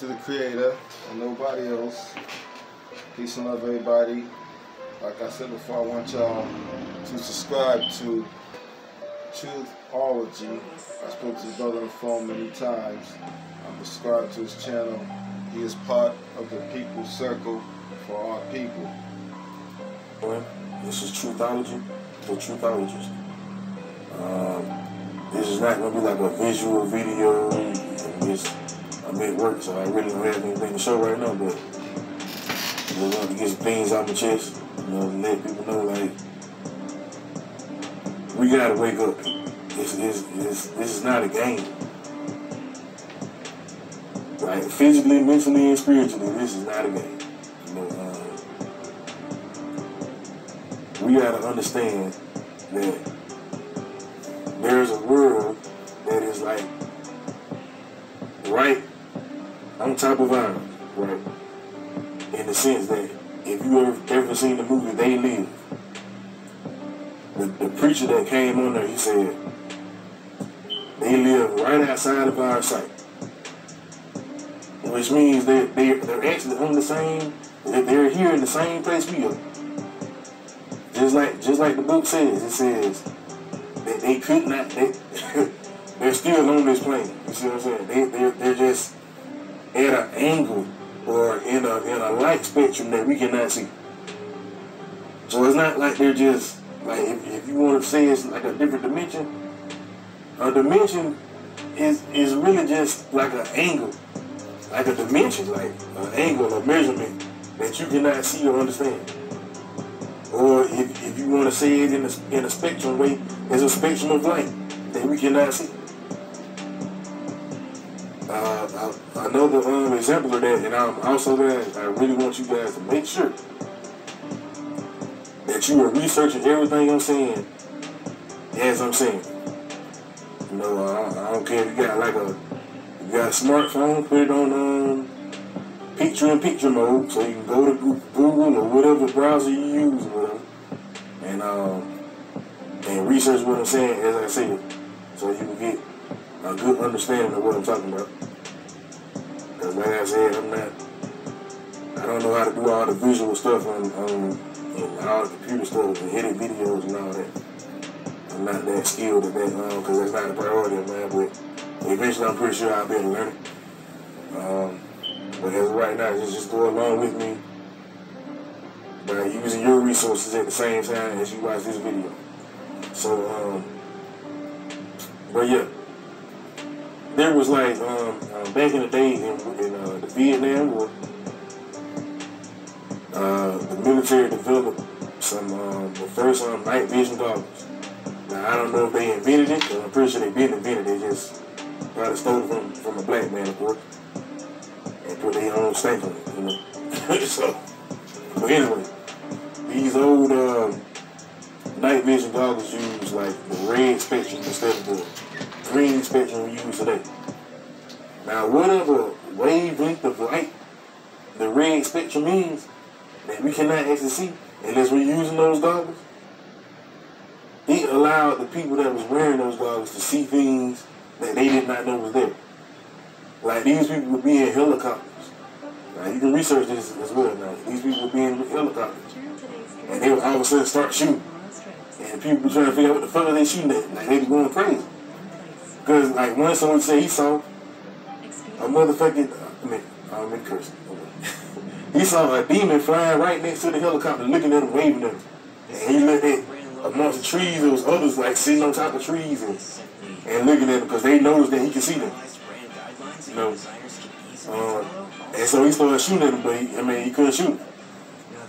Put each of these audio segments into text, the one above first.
to the Creator and nobody else. Peace and love, everybody. Like I said before, I want y'all to subscribe to Truthology. I spoke to the brother on the phone many times. I'm subscribed to his channel. He is part of the people's circle for our people. This is Truthology for Truthologists. This is not going to be like a visual video. I'm at work, so I really don't have anything to show right now, but I want to get some things off my chest, let people know, like, we got to wake up. This is not a game. Like, physically, mentally, and spiritually, this is not a game. We got to understand that there's a world that is like right on top of ours, right? In the sense that if you ever seen the movie They Live, the preacher that came on there, he said, they live right outside of our sight. Which means that they're actually on the same, they're here in the same place we are. Just like the book says, it says that they could not, they're still on this plane. You see what I'm saying? They're just at an angle or in a light spectrum that we cannot see. So it's not like they're just, like, if you want to say it's like a different dimension, a dimension is really just like an angle. Like a dimension, like an angle, a measurement that you cannot see or understand. Or if you want to say it in a spectrum way, there's a spectrum of light that we cannot see. Another example of that, and I'm also guys, I really want you guys to make sure that you are researching everything I'm saying as I'm saying. I don't care if you got a smartphone, put it on picture-in-picture mode, so you can go to Google or whatever browser you use, or whatever, and research what I'm saying as I say it, so you can get a good understanding of what I'm talking about. Because like I said, I don't know how to do all the visual stuff and all the computer stuff and edit videos and all that. I'm not that skilled at that, because that's not a priority of mine, but eventually I'm pretty sure I'll be able to learn it. But as of right now, just go along with me by using your resources at the same time as you watch this video. So, but yeah, there was like, back in the day in the Vietnam War, the military developed the first night vision goggles. Now, I don't know if they invented it, but I'm pretty sure they didn't invent it. They just probably stole it from a black man, of course, and put their own stamp on it, So, but anyway, these old night vision goggles use like the red spectrum instead of the green spectrum we use today. Now, whatever wavelength of light the red spectrum means that we cannot actually see unless we're using those goggles, it allowed the people that was wearing those goggles to see things that they did not know was there. Like, these people would be in helicopters. Now, you can research this as well now. These people would be in helicopters. And they would all of a sudden start shooting. And people were trying to figure out what the fuck are they shooting at. Like, they were going crazy. Because, like, one someone said he saw a motherfucking, I'm in cursing. He saw a demon flying right next to the helicopter, looking at him, waving at him. And he looked at amongst the trees, there was others like sitting on top of trees and looking at him because they noticed that he could see them. And so he started shooting at them, but he couldn't shoot.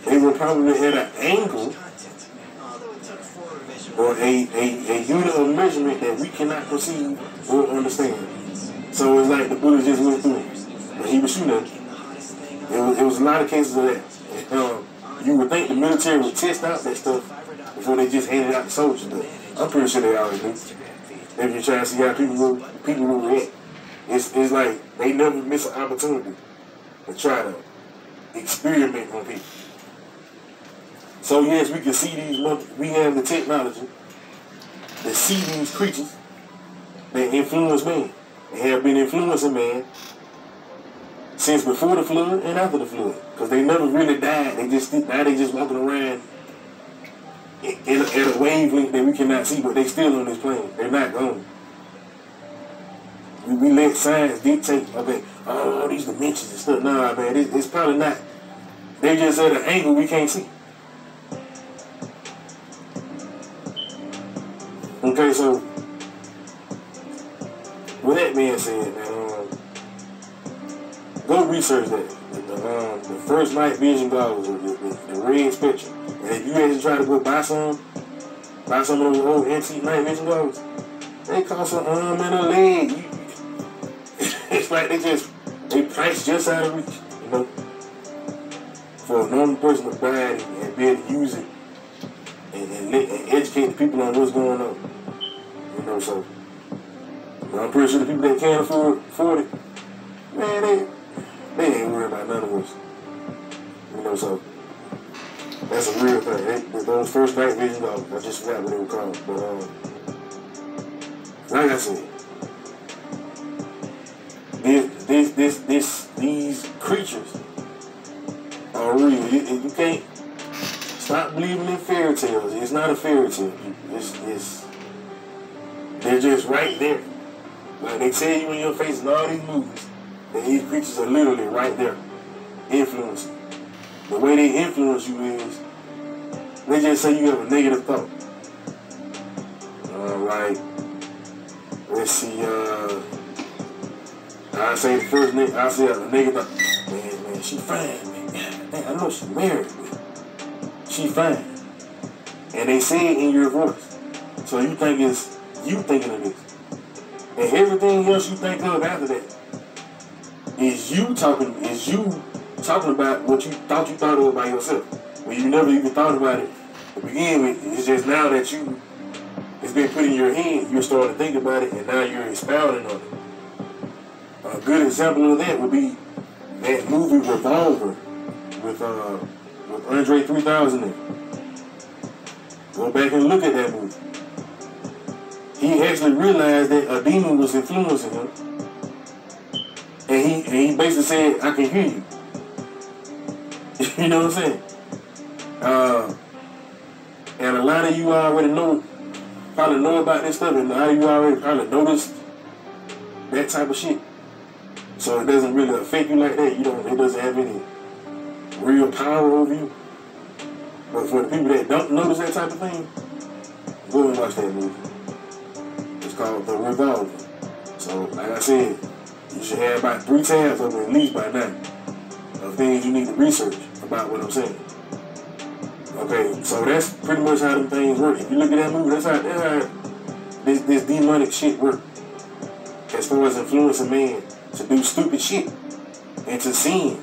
They were probably at an angle or a unit of measurement that we cannot perceive or understand. So it's like the bullet just went through him, but he was shooting at him. It was a lot of cases of that. You would think the military would test out that stuff before they just handed out to soldiers, but I'm pretty sure they already do. If you're trying to see how people will react, it's like they never miss an opportunity to try to experiment on people. So yes, we can see we have the technology to see these creatures that influence man and have been influencing man since before the flood and after the flood, because they never really died. They just walking around at a wavelength that we cannot see, but they still on this plane. They're not gone. We let science dictate, okay, all these dimensions and stuff. Nah, man, it's probably not. They just at an angle we can't see. Okay, so with that being said, man, go research that. The first night vision goggles, the red spectrum. And if you actually try to go buy some of those old antique night vision goggles, they cost an arm and a leg. It's like they price just out of reach, you know, for a normal person to buy it and be able to use it and educate the people on what's going on. You know, so I'm pretty sure the people that can't afford it, man, they ain't worried about none of us. You know, so that's a real thing. Those first night vision goggles, I just forgot what they were called. But like I said, these creatures are real. You can't stop believing in fairy tales. It's not a fairy tale. They're just right there. Like they tell you in your face in all these movies that these creatures are literally right there, influencing. The way they influence you is they just say you have a negative thought. Like, let's see, I say the first nigga, I say a nigga, man, she fine, man. I know she married, man. She fine. And they say it in your voice. So you think it's you thinking of this. And everything else you think of after that is you talking about what you thought of by yourself. When you never even thought about it to begin with. It's just now that it's been put in your head, you're starting to think about it, and now you're expounding on it. A good example of that would be that movie Revolver with Andre 3000 in it. Go back and look at that movie. He actually realized that a demon was influencing him, and he basically said, "I can hear you." You know what I'm saying? And a lot of you already probably know about this stuff, and a lot of you already probably noticed that type of shit. So it doesn't really affect you like that. It doesn't have any real power over you. But for the people that don't notice that type of thing, go and watch that movie. It's called The Revolver. So, like I said, you should have about 3 tabs open at least by now of things you need to research about what I'm saying. Okay, so that's pretty much how them things work. If you look at that movie, that's how this demonic shit works. As far as influencing man to do stupid shit and to sin.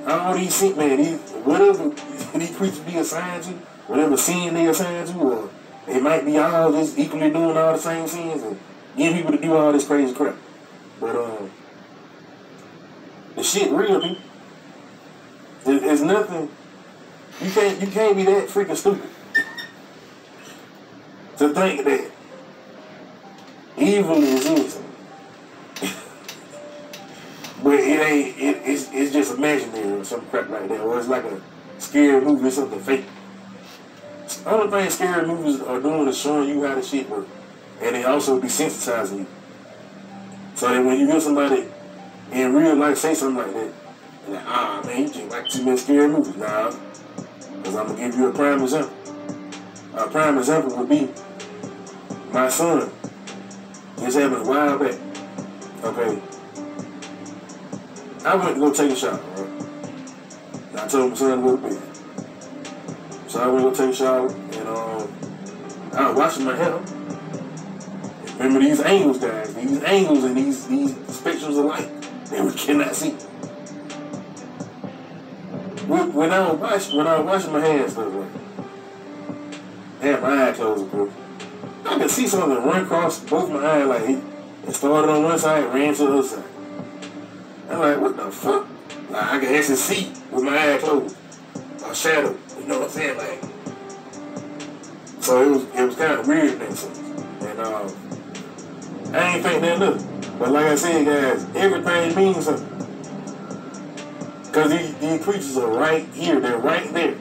All these shit, man, whatever these creatures be assigned to, whatever sin they assigned to, or they might be all just equally doing all the same sins and getting people to do all this crazy crap. But the shit real, people. There's nothing. You can't be that freaking stupid to think that evil is innocent. But it ain't. It's just imaginary or some crap like that, or it's like a scary movie or something fake. The only thing scary movies are doing is showing you how the shit works, and they also desensitizing you. So that when you hear somebody in real life say something like that, you're like, man, you just like too many scary movies. Nah, because I'm gonna give you a prime example. A prime example would be my son. This happened a while back. Okay. I went to go take a shower, right? And I told my son to go to bed. So I went to go take a shower, and I was washing my hair. Remember these angles, guys? These angles and these spectrums of light that we cannot see. When I was washing my hands, I had my eye closed, of course. I could see something run across both my eyes, like it started on one side, ran to the other side. I'm like, what the fuck? Like, I can actually see with my eyes closed, a shadow. You know what I'm saying? Like, so it was kind of weird in that sense. And I ain't think that nothing. But like I said, guys, everything means something. Because these creatures are right here. They're right there.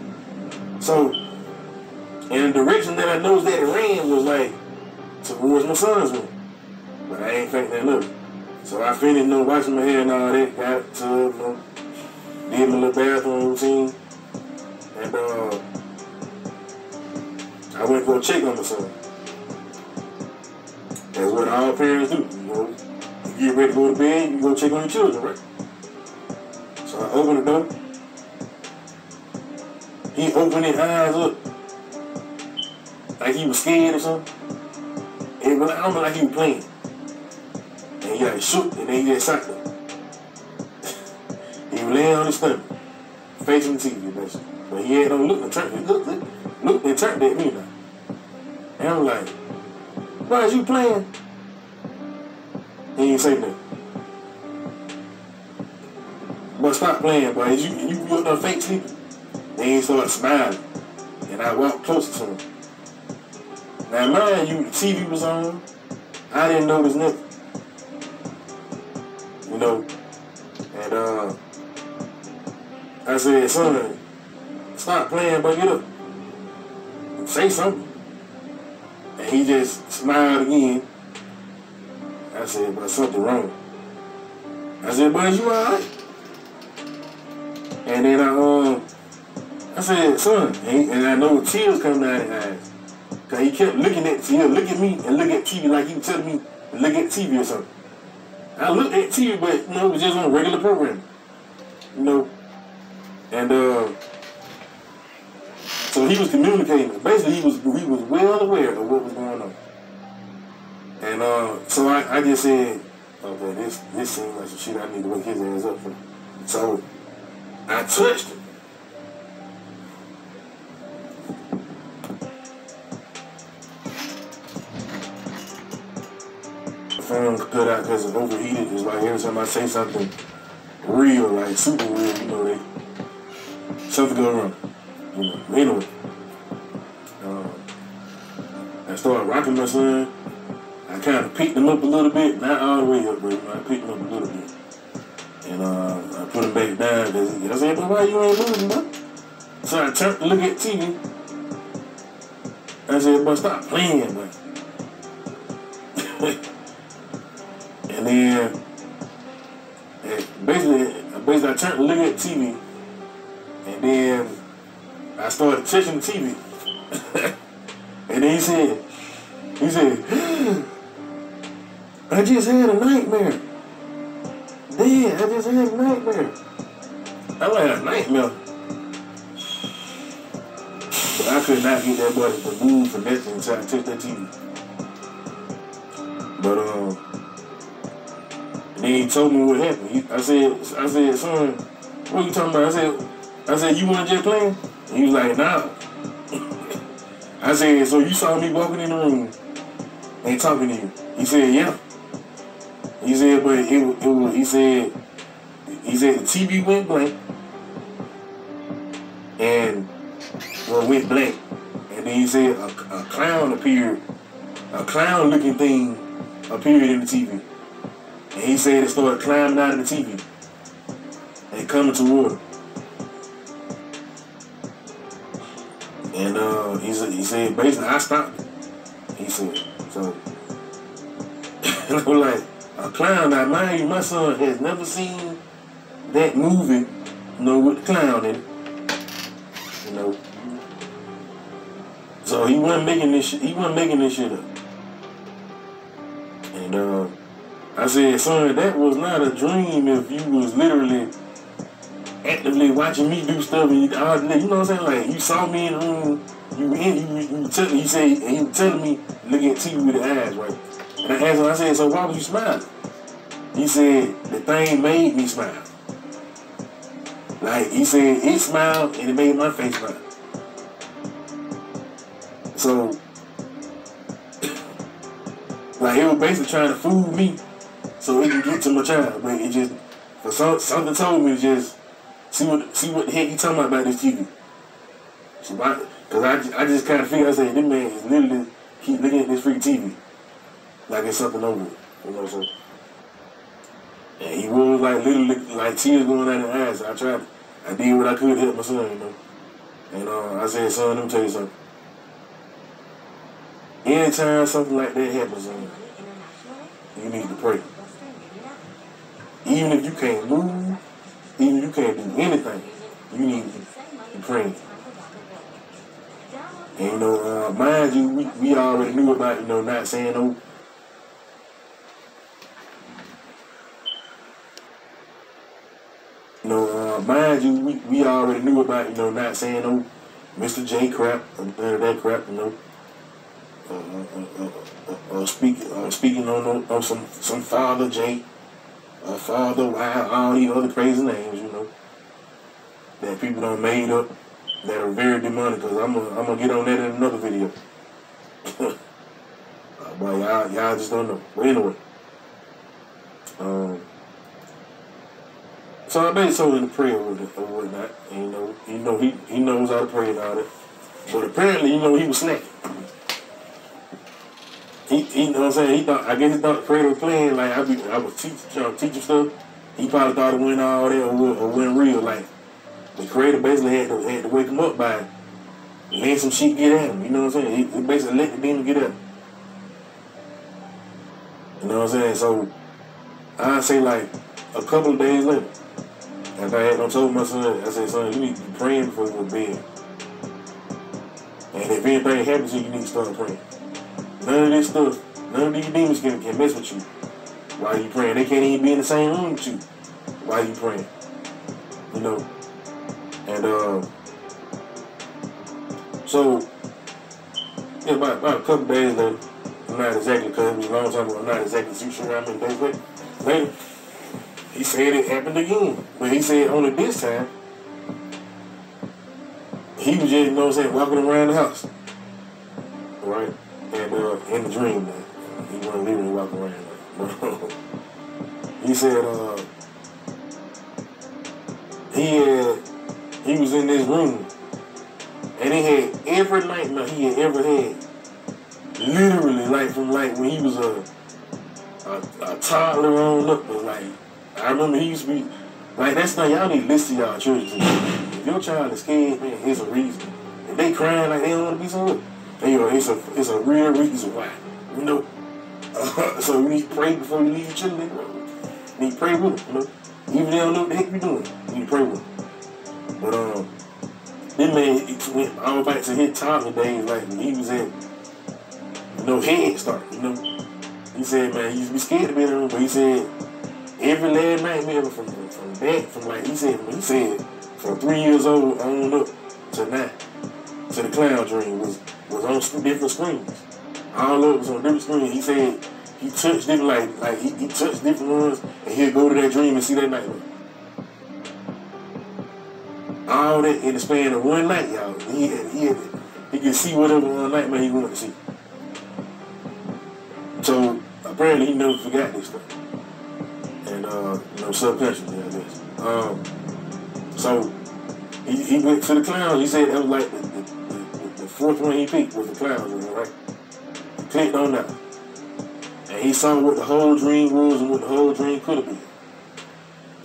So, in the direction that I noticed that it ran was like towards my son's room. But I ain't think that up. So I finished, washing my hair and all that. Got to, did my little bathroom routine. And I went to go check on my son. That's what all parents do. You get ready to go to bed, you go check on your children, right? So I opened the door. He opened his eyes up like he was scared or something. It was almost like he was playing. And he got shook and then he just sat there. He was laying on his stomach, facing the TV, basically. But he had no look and turned. He looked and turned at me now. And I'm like, why is you playing? He ain't say nothing. But stop playing, boy. You up there fake sleeping. Then he started smiling. And I walked closer to him. Now mind you, the TV was on. I didn't notice nothing. And I said, son, stop playing, but get up. Say something. And he just smiled again. I said, but something wrong. I said, but you alright? And then I said, son, and I know the tears coming down his eyes. Cause he kept looking at he'll look at me and look at TV like he was telling me to look at TV or something. I looked at TV, but it was just on regular programming. And so he was communicating. Basically, he was well aware of what was going on. And so I just said, okay, this seems like some shit I need to wake his ass up for. So I touched him. The phone cut out because it's overheated. It's like every time I say something real, like super real, something go wrong. Anyway, I started rocking my son. I kind of picked him up a little bit, not all the way up, but I picked him up a little bit. And I put him back down because I said, but why you ain't moving, bro? So I turned to look at TV. I said, but stop playing, man. And then, basically I turned to look at TV. And then I started touching the TV. And then he said, I just had a nightmare. Dad, I just had a nightmare. I had a nightmare. But I could not get that boy to move from that until I touched that TV. But and then he told me what happened. I said, son, what are you talking about? I said, you weren't just playing? And he was like, nah. I said, so you saw me walking in the room and talking to you? He said, yeah. He said, but he said the TV went blank and went blank. And then he said a clown appeared, a clown looking thing appeared in the TV. And he said it started climbing out of the TV and coming toward him. And he said basically I stopped it. He said, so and I was like, a clown. Now mind you, my son has never seen that movie, with the clown in it. So he wasn't making this shit up. And I said, son, that was not a dream if you was literally actively watching me do stuff and you know what I'm saying? Like you saw me in the room, he was telling me look at TV with the eyes, right? And I asked him, I said, so why was you smiling? He said, the thing made me smile. Like, he said, it smiled and it made my face smile. So, like, it was basically trying to fool me so it can get to my child. But it just, something told me to just see what the heck he talking about this TV. Because I just kind of figured, I said, this man is literally keep looking at this free TV. Like it's something over it, so. And he was like literally like tears going down his eyes. So I did what I could to help my son, you know. And I said, son, let me tell you something. Anytime something like that happens, you need to pray. Even if you can't move, even if you can't do anything, you need to be praying. And, you know, mind you, we already knew about, you know, not saying no. You know, mind you, we already knew about, you know, not saying no Mr. J crap, or that crap, you know. Speaking on some Father J, Father Y, all these other crazy names, you know, that people done made up that are very demonic. Cause I'm gonna get on that in another video. But y'all just don't know. But anyway, so I made so in the prayer or whatnot, and he knows how to pray and all that. But apparently, you know, he was snacking. He you know what I'm saying? I guess he thought the prayer was playing, like I was trying to teach him stuff. He probably thought it went all there or went real. Like the creator basically had to wake him up by letting some shit get at him. You know what I'm saying? He basically let the demon get at him. You know what I'm saying? So I say like a couple of days later, after I had told my son, I said, son, you need to be praying before you go to bed. And if anything happens to you, you need to start praying. None of this stuff, none of these demons can mess with you while you praying. They can't even be in the same room with you while you praying. You know? And so yeah, about a couple days later, I'm not exactly, because it was a long time ago, I'm not exactly too sure how many days later, he said it happened again. But he said only this time, he was just, you know what I'm saying, walking around the house. Right? And in the dream, man, he wasn't literally walking around. He said he was in this room, and he had every nightmare he had ever had. Literally, like from like when he was a toddler on up, but like I remember he used to be like, that's not, y'all need to listen to y'all children. If your child is scared, man, it's a reason. If they crying like they don't want to be somewhere, you know, it's a real reason why. You know, so you need to pray before you leave your children. You need to pray with them. You know, even if they don't know what the heck you're doing, you need to pray with them. But this man, he went all back to his toddler days, like when he was at, you know, Head Start. You know, he said, man, he used to be scared to be in the room, but he said every last nightmare from like he said from 3 years old on up to now, to the clown dream was on different screens. All of it was on different screens. He said he touched different, like he touched different ones, and he'd go to that dream and see that nightmare. All that in the span of one night, y'all. He could see whatever nightmare he wanted to see. So apparently he never forgot this stuff. And you know, subconsciously, I guess. So he went to the clowns. He said that was like the fourth one he picked was the clowns, right? He clicked on that. And he saw what the whole dream was and what the whole dream could have been.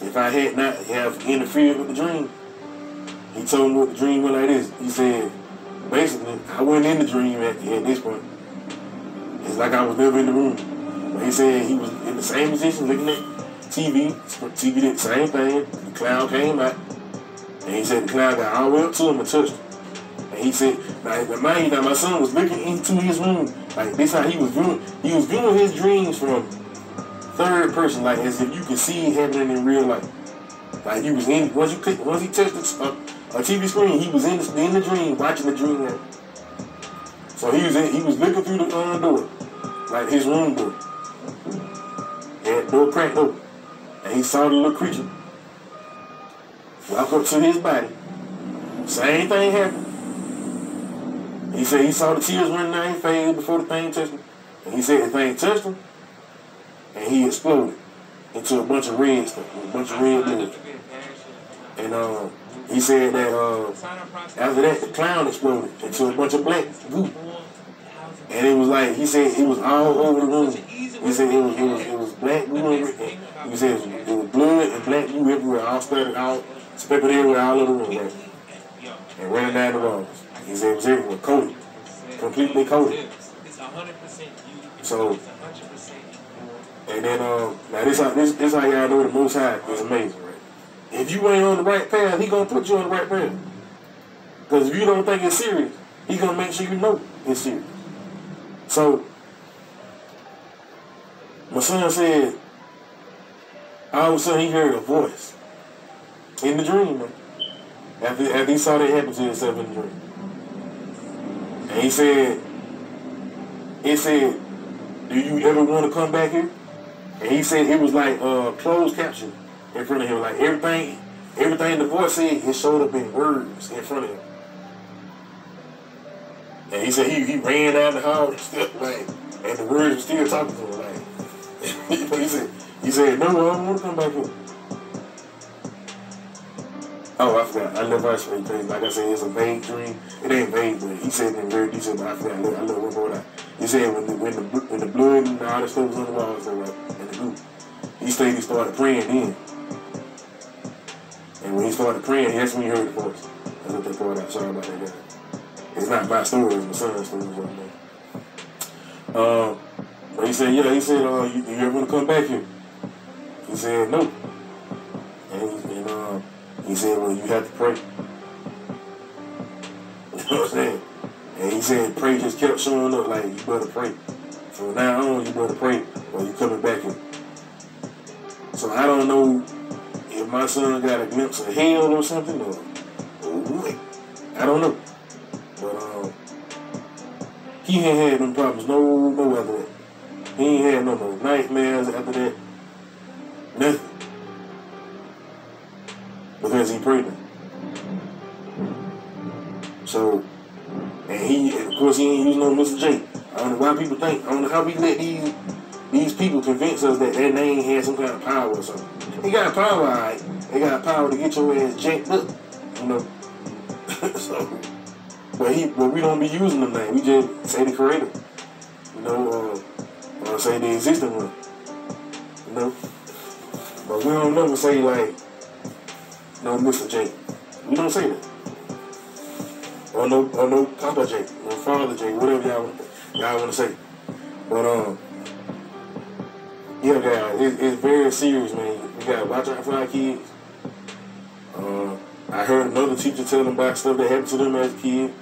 If I had not have interfered with the dream, he told me what the dream was like this. He said, basically, I went in the dream at this point. It's like I was never in the room. But he said he was in the same position looking at TV. TV did the same thing. The clown came out. And he said the clown got all the way up to him and touched him. And he said, now my son was looking into his room. Like this how he was viewing. He was viewing his dreams from third person, like as if you could see it happening in real life. Like he was in, once he touched a TV screen, he was in the dream, watching the dream happen. So he was looking through the door, like his room door. And the door cracked open. And he saw the little creature walk up to his body. Same thing happened. He said he saw the tears running down his face before the thing touched him. And he said the thing touched him, and he exploded into a bunch of red stuff, a bunch of red blood. And he said that after that, the clown exploded into a bunch of black goo. And it was like, he said it was all over the room. He said it was black goo. He said it you everywhere, all speckled everywhere, all over the room, right? And ran down the walls. He said it was everywhere, coated, completely coated. So, and then now this how y'all know the Most High is amazing, right? If you ain't on the right path, He gonna put you on the right path. Because if you don't think it's serious, He gonna make sure you know it's serious. So, my son said, all of a sudden he heard a voice in the dream, man. After he saw that happen to himself in the dream. And he said, do you ever want to come back here? And he said it was like closed caption in front of him. Like everything the voice said, it showed up in words in front of him. And he said he ran down the hall and stuff, like, and the words were still talking to him, like. he said, no, I don't want to come back here. Oh, I forgot. I love ice cream crazy. Like I said, it's a vague dream. It ain't vague, but he said it in very detail, but I forgot. I love one more time. He said when the blood and all the stuff was on the walls, and the group, he started praying then. And when he started praying, that's when he heard the voice. That's what they called out. Sorry about that, guys. It's not my story, it's my son's story. But he said, you ever want to come back here? He said, no. And he said, well, you have to pray. You know what I'm saying? And he said, pray just kept showing up, like, you better pray. From now on, you better pray, or you coming back here. So I don't know if my son got a glimpse of hell or something, or what. I don't know. But he ain't had them problems no after that. He ain't had no more nightmares after that. Nothing. Because he prayed them. So, and of course he ain't using no Mr. J. I don't know why people think, I don't know how we let these people convince us that their name has some kind of power or something. They got power, all right. They got power to get your ass jacked up, you know. So, but we don't be using them names. We just say the creator, you know, or say the existing one, you know. But we don't never say like, no Mr. J. We don't say that. Or no Papa J, or Father J, whatever y'all want to say. But yeah, guys, it's very serious, man. We gotta watch out for our kids. I heard another teacher tell them about stuff that happened to them as a kid.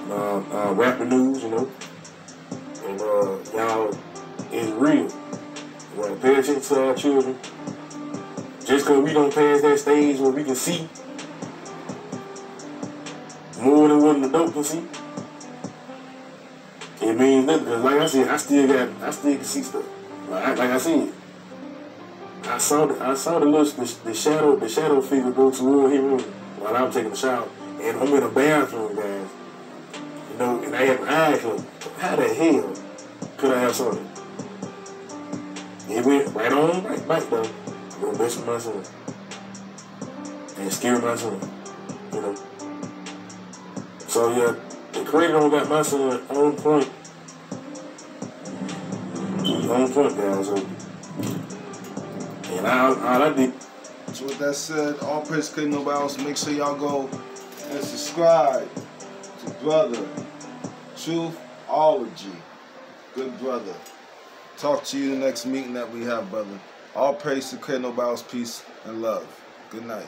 Rapper news, you know. And y'all, it's real. We gotta pay attention to our children. Just because we don't pass that stage where we can see more than what an adult can see, it means nothing. Because like I said, I still can see stuff. Like I said, I saw the shadow figure go toward him while I was taking a shower, and I'm in a bathroom, guys. You know, and I had my eyes closed. How the hell could I have saw it? It went right on, right back though. I'm gonna mess with my son and scare my son, you know. So yeah, the creator don't got my son on point. On point, guys. So, and all I did. So with that said, all praise to nobody else. Make sure y'all go and subscribe to brother Truthology. Good brother. Talk to you in the next meeting that we have, brother. All praise to nobody else. Peace and love. Good night.